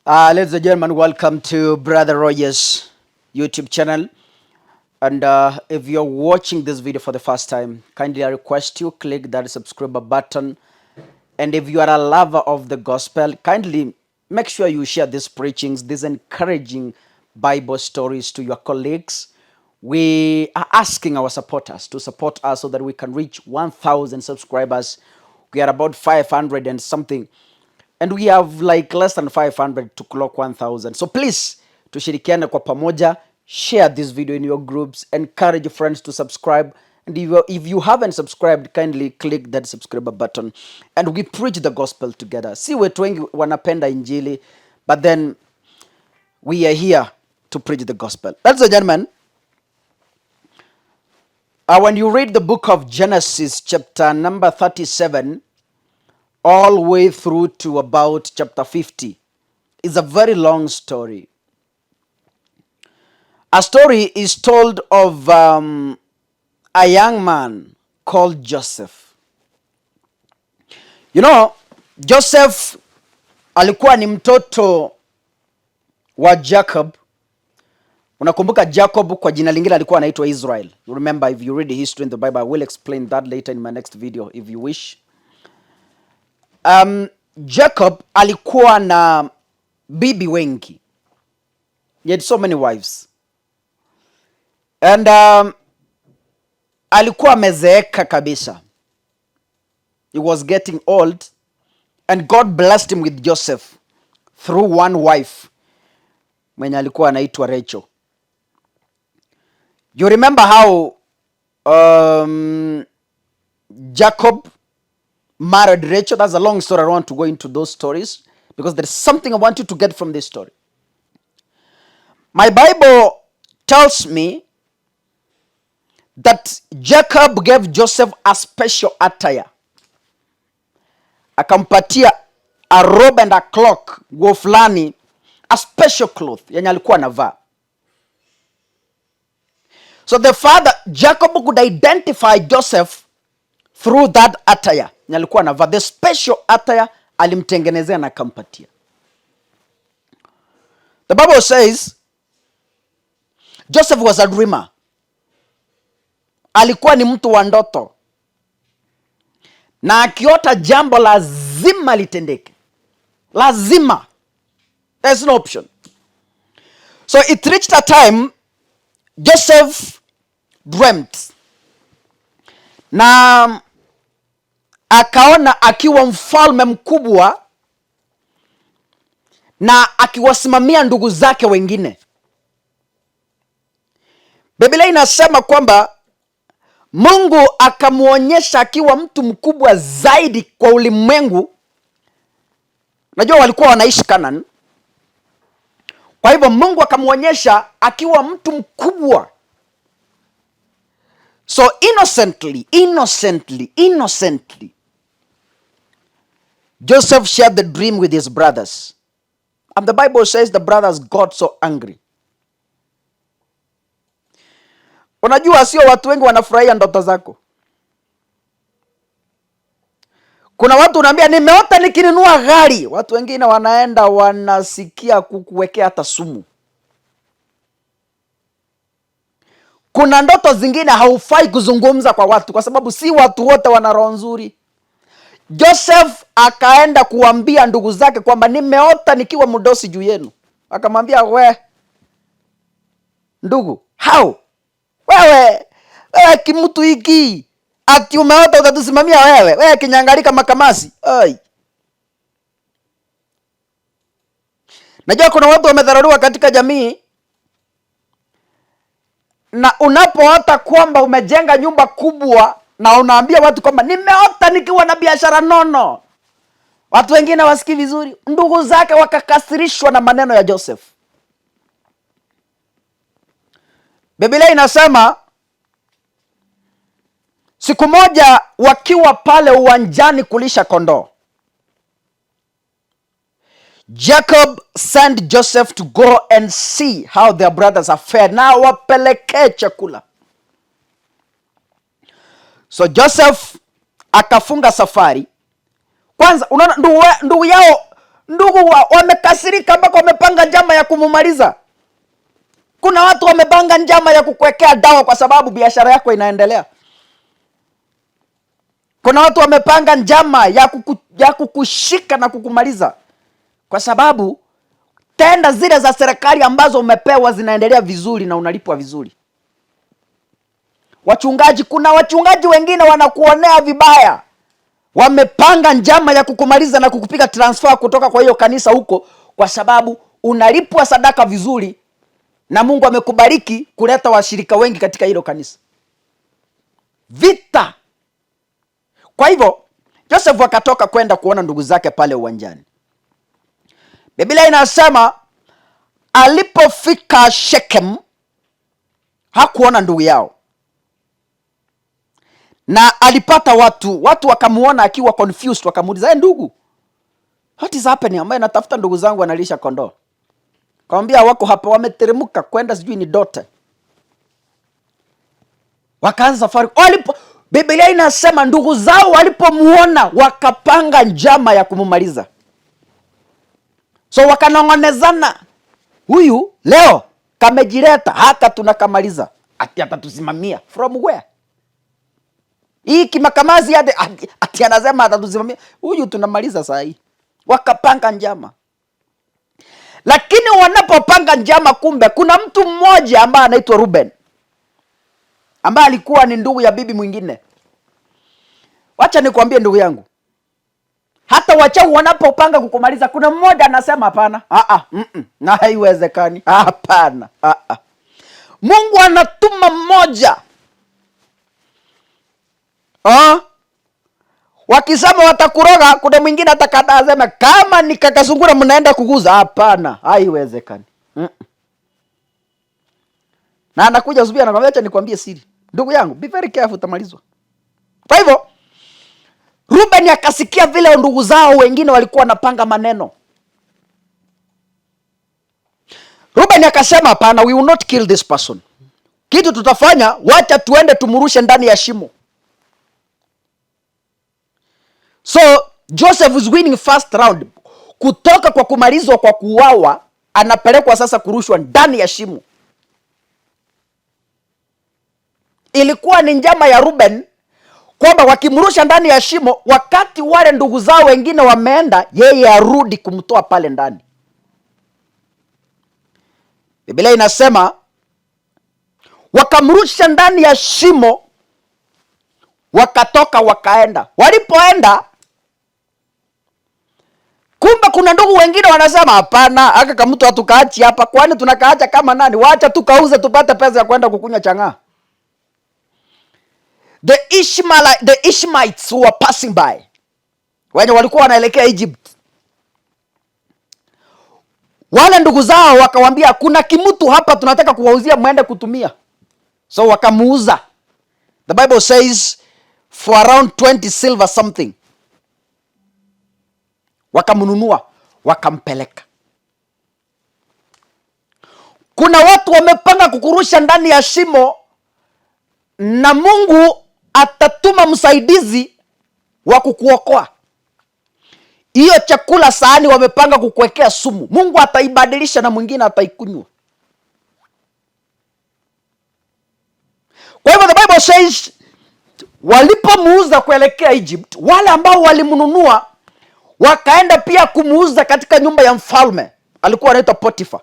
Ladies and gentlemen, welcome to Brother Rogers YouTube channel. And if you're watching this video for the first time, kindly I request you click that subscribe button. And if you are a lover of the gospel, kindly make sure you share these preachings, these encouraging Bible stories to your colleagues. We are asking our supporters to support us so that we can reach 1,000 subscribers. We are about 500 and something. And we have like less than 500 to clock 1,000. So please, tushirikiane kwa pamoja, share this video in your groups, encourage your friends to subscribe. And if you haven't subscribed, kindly click that subscribe button. And we preach the gospel together. Si wetu wengi wanapenda injili, but then we are here to preach the gospel. Ladies and gentlemen, when you read the book of Genesis, chapter number 37, all the way through to about chapter 50, is a very long story. A story is told of a young man called Joseph. You know, Joseph alikuwa ni mtoto wa Jacob. Unakumbuka Jacob kwa jina lingine alikuwa anaitwa Israel. You remember, if you read the history in the Bible, I will explain that later in my next video if you wish. Jacob alikuwa na bibi wengi. He had so many wives. And alikuwa amezeeka kabisa. He was getting old. And God blessed him with Joseph through one wife mwenye alikuwa anaitwa Rachel. You remember how Jacob married Rachel? That's a long story. I don't want to go into those stories because there's something I want you to get from this story. My Bible tells me that Jacob gave Joseph a special attire. Akampatia a robe and a cloak, nguo fulani, a special cloth yenye alikuwa anavaa. So the father, Jacob, could identify Joseph through that attire yenye alikuwa anavaa. The special attire alimtengenezea na akampatia. The Bible says Joseph was a dreamer. Alikuwa ni mtu wa ndoto. Na akiota jambo lazima litendeke. Lazima. There's no option. So it reached a time Joseph dreamt. Na akaona akiwa mfalme mkubwa na akiwasimamia ndugu zake wengine. Biblia inasema kwamba Mungu akamuonyesha akiwa mtu mkubwa zaidi kwa ulimwengu. Najua walikuwa wanaishi Canaan. Kwa hivyo Mungu akamuonyesha akiwa mtu mkubwa. So innocently, Joseph shared the dream with his brothers. And the Bible says the brothers got so angry. Unajua sio watu wengi wanafurahia ndoto zako. Kuna watu unaambia nimeota nikinunua gari. Watu wengine wanaenda wanasikia kukuwekea hata sumu. Kuna ndoto zingine haufai kuzungumza kwa watu kwa sababu si watu wote wana roho nzuri. Joseph akaenda kuambia ndugu zake kwamba nimeota nikiwa mdosi juu yenu. Akamwambia ndugu, how? Wewe kimutu hiki ati umeota utatusimamia wewe kinyangalika makamasi. Ai. Najua kuna watu wamedharauliwa katika jamii. Na unapoota kwamba umejenga nyumba kubwa na unaambia watu kwamba nimeota nikiwa na biashara nono, watu wengine wasikii vizuri. Ndugu zake wakakasirishwa na maneno ya Joseph. Biblia inasema siku moja wakiwa pale uwanjani kulisha kondoo, Jacob sent Joseph to go and see how their brothers are fared. Na wapelekee chakula. So Joseph akafunga safari. Kwanza unaona ndugu yao ndugu wamekasirika mpaka wamepanga njama ya kumumaliza. Kuna watu wamepanga njama ya kukuwekea dawa kwa sababu biashara yako inaendelea. Kuna watu wamepanga njama ya kukushika na kukumaliza kwa sababu tenda zile za serikali ambazo umepewa zinaendelea vizuri na unalipwa vizuri. Wachungaji, kuna wachungaji wengine wanakuonea vibaya. Wamepanga njama ya kukumaliza na kukupiga transfer kutoka kwa hiyo kanisa huko kwa sababu unalipwa sadaka vizuri na Mungu amekubariki kuleta washirika wengi katika hilo kanisa. Vita. Kwa hivyo Joseph akatoka kwenda kuona ndugu zake pale uwanjani. Biblia inasema alipofika Shechem hakuona ndugu yao. Na alipata watu wakamuona akiwa confused, wakamuuliza, ndugu, what is happening? Ambaye natafuta ndugu zangu wanalisha kondoo. Kaambia wako hapa, wameteremka kwenda sijui ni Dote. Wakaanza safari. Biblia inasema ndugu zao walipomuona wakapanga njama ya kumumaliza. So wakanong'onezana, huyu leo kamejileta haka tunakamaliza. Ati atatusimamia. From where? Hii kimakamazi ati anasema atatusimamia. Huyu tunamaliza saa hii. Wakapanga njama. Lakini wanapopanga njama, kumbe kuna mtu mmoja ambaye anaitwa Ruben, ambaye alikuwa ni ndugu ya bibi mwingine. Wacha nikwambie ndugu yangu, hata wachawi wanapopanga kukumaliza, kuna mmoja anasema hapana, na haiwezekani, hapana, Mungu anatuma mmoja. Wakisema watakuroga, kuna mwingine atakada asema kama ni kakasungura mnaenda kuguza, hapana, haiwezekani. Na anakuja asubuhi anakwambia acha nikwambie siri. Ndugu yangu, be very careful, utamalizwa. Kwa hivyo Ruben akasikia vile ndugu zao wengine walikuwa wanapanga maneno. Ruben akasema hapana, we will not kill this person. Kitu tutafanya, wacha tuende tumurushe ndani ya shimo. So Joseph is winning first round. Kutoka kwa kumalizwa kwa kuuawa, anapelekwa sasa kurushwa ndani ya shimo. Ilikuwa ni njama ya Ruben kwamba wakimrusha ndani ya shimo, wakati wale ndugu zao wengine wameenda, yeye arudi kumtoa pale ndani. Biblia inasema wakamrusha ndani ya shimo, wakatoka wakaenda. Walipoenda, kumbe kuna ndugu wengine wanasema hapana, aka kama mtu atukaachi hapa, kwani tunakaacha kama nani? Wacha tukauze tupate pesa ya kwenda kukunywa chang'aa. The Ishmaelites who were passing by, wenye walikuwa wanaelekea Egypt, wale ndugu zao wakawambia kuna kimutu hapa tunataka kuwauzia mwende kutumia. So wakamuuza. The Bible says for around 20 silver something. Wakamununua, wakampeleka. Kuna watu wamepanga kukurusha ndani ya shimo na Mungu atatuma msaidizi wa kukuokoa. Hiyo chakula sahani wamepanga kukuwekea sumu, Mungu ataibadilisha na mwingine ataikunywa. Kwa hivyo the Bible says walipomuuza kuelekea Egypt, wale ambao walimnunua wakaenda pia kumuuza katika nyumba ya mfalme. Alikuwa anaitwa Potifa,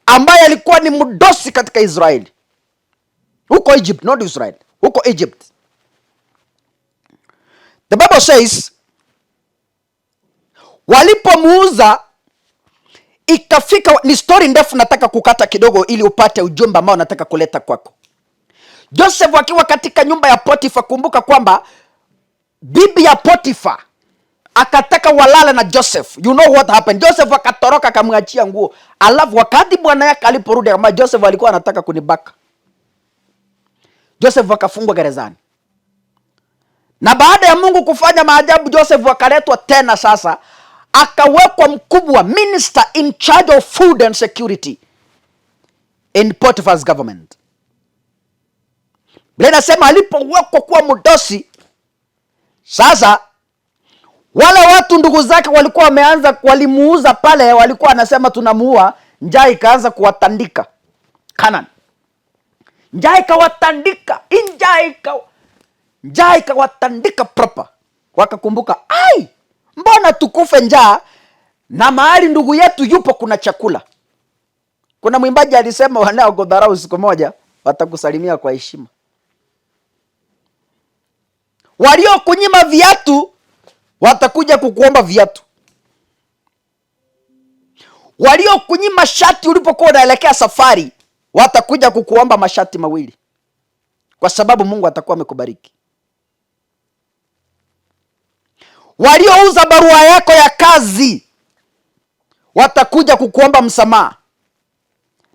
ambaye alikuwa ni mdosi katika Israeli. Huko Egypt, not Israel. Huko Egypt. The Bible says walipomuuza ikafika, ni story ndefu, nataka kukata kidogo ili upate ujumbe ambao nataka kuleta kwako. Joseph akiwa katika nyumba ya Potifa, kumbuka kwamba bibi ya Potifa akataka walala na Joseph. You know what happened? Joseph akatoroka akamwachia nguo. Alafu wakati bwana yake aliporudi kama Joseph alikuwa anataka kunibaka, Joseph akafungwa gerezani. Na baada ya Mungu kufanya maajabu, Joseph akaletwa tena sasa, akawekwa mkubwa, minister in charge of food and security in Potiphar's government. Bila nasema alipowekwa kuwa mdosi, sasa Wale watu ndugu zake walikuwa walimuuza pale, walikuwa anasema tunamuua. Njaa ikaanza kuwatandika Kanani. Njaa ikawatandika, njaa ikawatandika proper. Wakakumbuka, ai, mbona tukufe njaa na mahali ndugu yetu yupo kuna chakula. Kuna mwimbaji alisema, wanaokudharau siku moja watakusalimia kwa heshima. Waliokunyima viatu watakuja kukuomba viatu. Waliokunyima shati ulipokuwa unaelekea safari watakuja kukuomba mashati mawili, kwa sababu Mungu atakuwa amekubariki. Waliouza barua yako ya kazi watakuja kukuomba msamaha,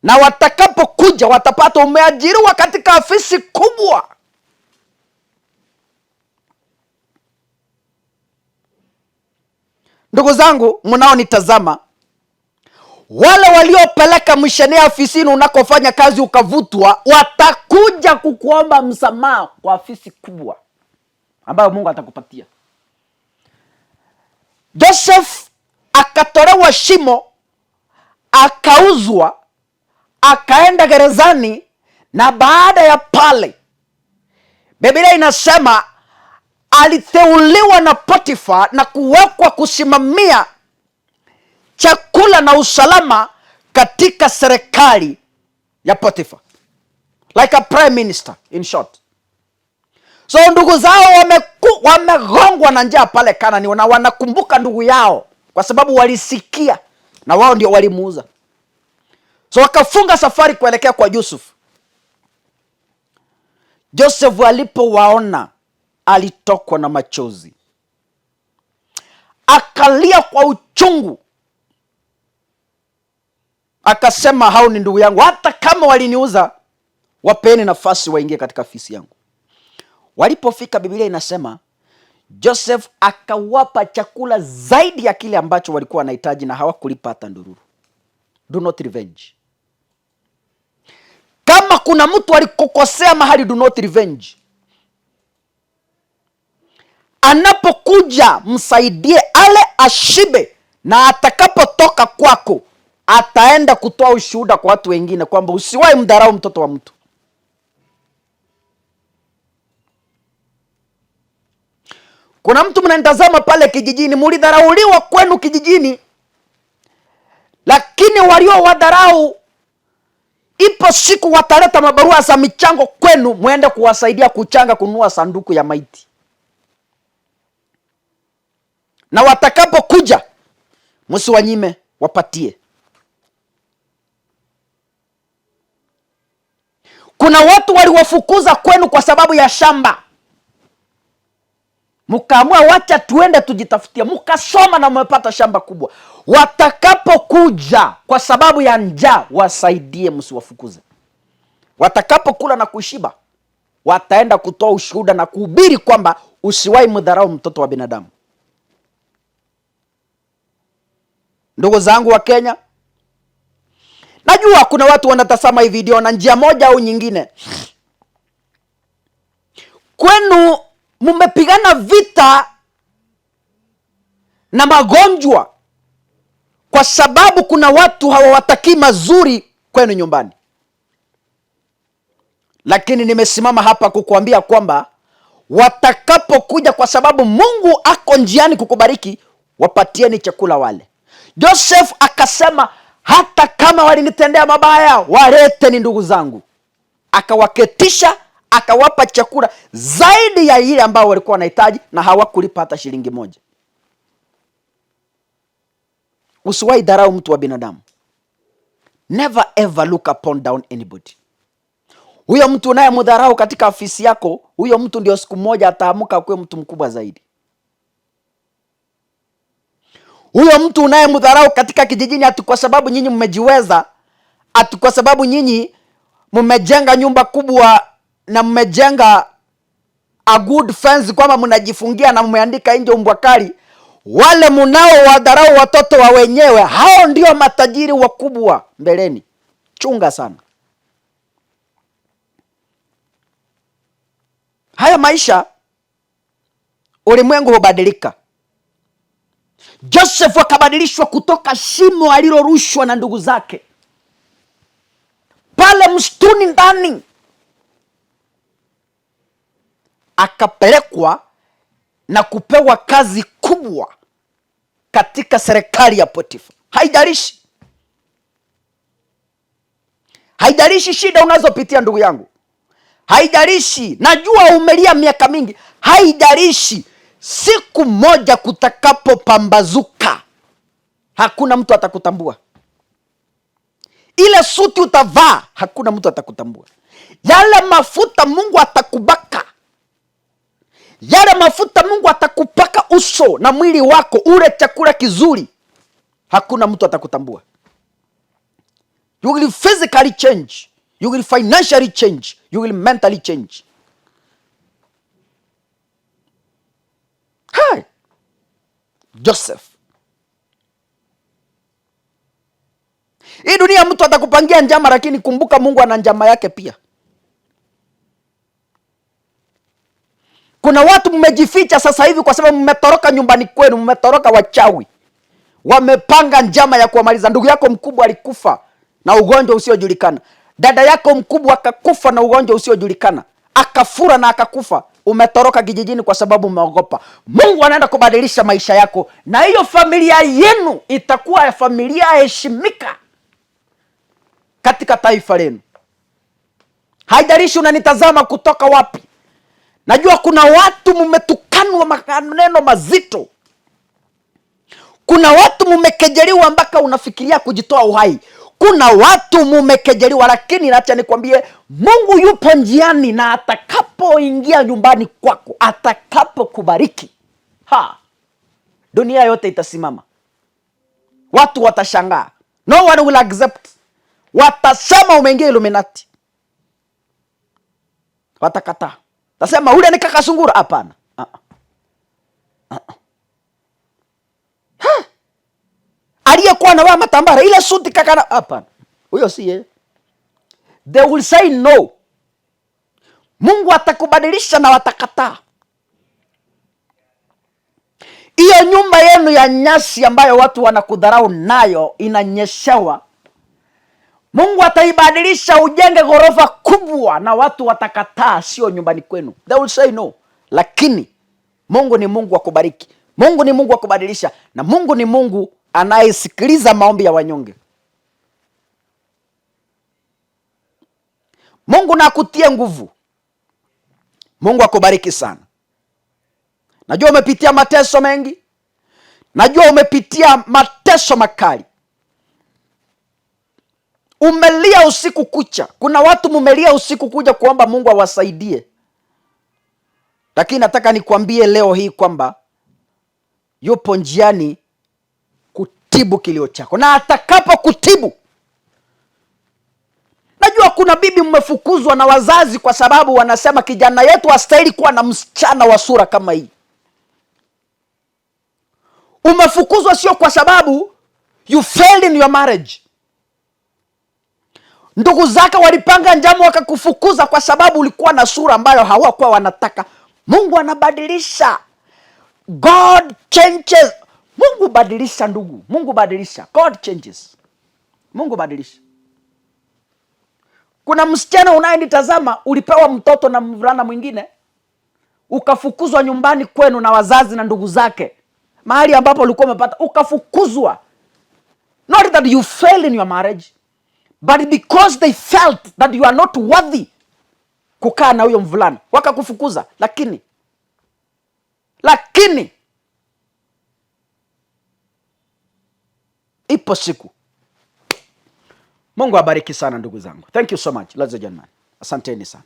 na watakapokuja watapata umeajiriwa katika afisi kubwa. Ndugu zangu mnaonitazama, wale waliopeleka mshenea afisini unakofanya kazi ukavutwa, watakuja kukuomba msamaha kwa afisi kubwa ambayo Mungu atakupatia. Joseph akatolewa shimo, akauzwa, akaenda gerezani, na baada ya pale Biblia inasema aliteuliwa na Potifa na kuwekwa kusimamia chakula na usalama katika serikali ya Potifa, like a prime minister in short. So ndugu zao wamegongwa na njaa pale Kanani, na wanakumbuka ndugu yao kwa sababu walisikia na wao ndio walimuuza. So wakafunga safari kuelekea kwa Yusuf. Joseph alipowaona alitokwa na machozi, akalia kwa uchungu, akasema, hao ni ndugu yangu, hata kama waliniuza wapeni nafasi waingie katika afisi yangu. Walipofika, Biblia inasema Joseph akawapa chakula zaidi ya kile ambacho walikuwa wanahitaji, na hawakulipa hata ndururu. Do not revenge. Kama kuna mtu alikukosea mahali, do not revenge. Anapokuja msaidie, ale ashibe, na atakapotoka kwako ataenda kutoa ushuhuda kwa watu wengine kwamba usiwahi mdharau mtoto wa mtu. Kuna mtu mnanitazama pale kijijini, mulidharauliwa kwenu kijijini, lakini walio wadharau ipo siku wataleta mabarua za michango kwenu, muende kuwasaidia kuchanga kununua sanduku ya maiti. Na watakapokuja msiwanyime, wapatie. Kuna watu waliwafukuza kwenu kwa sababu ya shamba, mkaamua wacha tuende tujitafutia, mkasoma na mmepata shamba kubwa. Watakapokuja kwa sababu ya njaa, wasaidie, msiwafukuze. Watakapokula na kushiba, wataenda kutoa ushuhuda na kuhubiri kwamba usiwahi mdharau mtoto wa binadamu. Ndugu zangu wa Kenya, najua kuna watu wanatazama hii video na njia moja au nyingine kwenu mmepigana vita na magonjwa kwa sababu kuna watu hawawatakii mazuri kwenu nyumbani. Lakini nimesimama hapa kukuambia kwamba watakapokuja, kwa sababu Mungu ako njiani kukubariki, wapatieni chakula wale. Joseph akasema, hata kama walinitendea mabaya, walete ni ndugu zangu. Akawaketisha, akawapa chakula zaidi ya ile ambao walikuwa wanahitaji, na hawakulipa hata shilingi moja. Usiwahi dharau mtu wa binadamu. Never ever look upon down anybody. Huyo mtu unayemdharau katika afisi yako, huyo mtu ndio siku moja ataamuka kuwa mtu mkubwa zaidi. Huyo mtu unayemdharau katika kijijini, ati kwa sababu nyinyi mmejiweza, ati kwa sababu nyinyi mmejenga nyumba kubwa na mmejenga a good fence kwamba mnajifungia na mmeandika nje umbwa kali, wale mnao wadharau watoto wa wenyewe, hao ndio matajiri wakubwa mbeleni. Chunga sana. Haya maisha, ulimwengu hubadilika. Joseph akabadilishwa kutoka shimo alilorushwa na ndugu zake pale msituni ndani, akapelekwa na kupewa kazi kubwa katika serikali ya Potifa. Haijalishi shida unazopitia ndugu yangu, haijalishi najua umelia miaka mingi, haijalishi. Siku moja kutakapopambazuka, hakuna mtu atakutambua. Ile suti utavaa, hakuna mtu atakutambua. Yale mafuta Mungu atakubaka, yale mafuta Mungu atakupaka uso na mwili wako, ule chakula kizuri, hakuna mtu atakutambua. You will physically change, you will financially change, you will mentally change. Hai, Joseph. Hii dunia mtu atakupangia njama, lakini kumbuka Mungu ana njama yake pia. Kuna watu mmejificha sasa hivi kwa sababu mmetoroka nyumbani kwenu, mmetoroka wachawi. Wamepanga njama ya kuamaliza. Ndugu yako mkubwa alikufa na ugonjwa usiojulikana. Dada yako mkubwa akakufa na ugonjwa usiojulikana. Akafura na akakufa. Umetoroka kijijini kwa sababu umeogopa. Mungu anaenda kubadilisha maisha yako, na hiyo familia yenu itakuwa familia heshimika katika taifa lenu. Haijalishi unanitazama kutoka wapi. Najua kuna watu mmetukanwa maneno mazito. Kuna watu mmekejeliwa mpaka unafikiria kujitoa uhai. Kuna watu mmekejeliwa, lakini acha nikwambie, Mungu yupo njiani, na atakapoingia nyumbani kwako, atakapokubariki, dunia yote itasimama. Watu watashangaa. No one will accept. Watasema umeingia Illuminati. Watakataa. Tasema ule ni kaka Sungura. Hapana. Aliyekuwa anavaa matambara, ile suti kaka, hapana. Huyo si yeye. They will say no. Mungu atakubadilisha na watakataa. Hiyo nyumba yenu ya nyasi ambayo watu wanakudharau nayo inanyeshewa, Mungu ataibadilisha ujenge ghorofa kubwa, na watu watakataa, sio nyumbani kwenu. They will say no. Lakini Mungu ni Mungu wa kubariki. Mungu ni Mungu wa kubadilisha, na Mungu ni Mungu anayesikiliza maombi ya wanyonge. Mungu na akutie nguvu. Mungu akubariki sana. Najua umepitia mateso mengi. Najua umepitia mateso makali. Umelia usiku kucha. Kuna watu mumelia usiku kuja kuomba Mungu awasaidie. Lakini nataka nikwambie leo hii kwamba yupo njiani kutibu kilio chako, na atakapo kutibu. Najua kuna bibi mmefukuzwa na wazazi kwa sababu wanasema kijana yetu hastahili kuwa na msichana wa sura kama hii. Umefukuzwa sio kwa sababu you failed in your marriage. Ndugu zake walipanga njama wakakufukuza kwa sababu ulikuwa na sura ambayo hawakuwa wanataka. Mungu anabadilisha. God changes. Mungu badilisha ndugu. Mungu badilisha. God changes. Mungu badilisha. Kuna msichana unayenitazama, ulipewa mtoto na mvulana mwingine, ukafukuzwa nyumbani kwenu na wazazi na ndugu zake. Mahali ambapo ulikuwa umepata, ukafukuzwa. Not that you failed in your marriage, but because they felt that you are not worthy kukaa na huyo mvulana, wakakufukuza. Lakini ipo siku. Mungu abariki sana ndugu zangu. Thank you so much, ladies and gentlemen. Asanteni sana.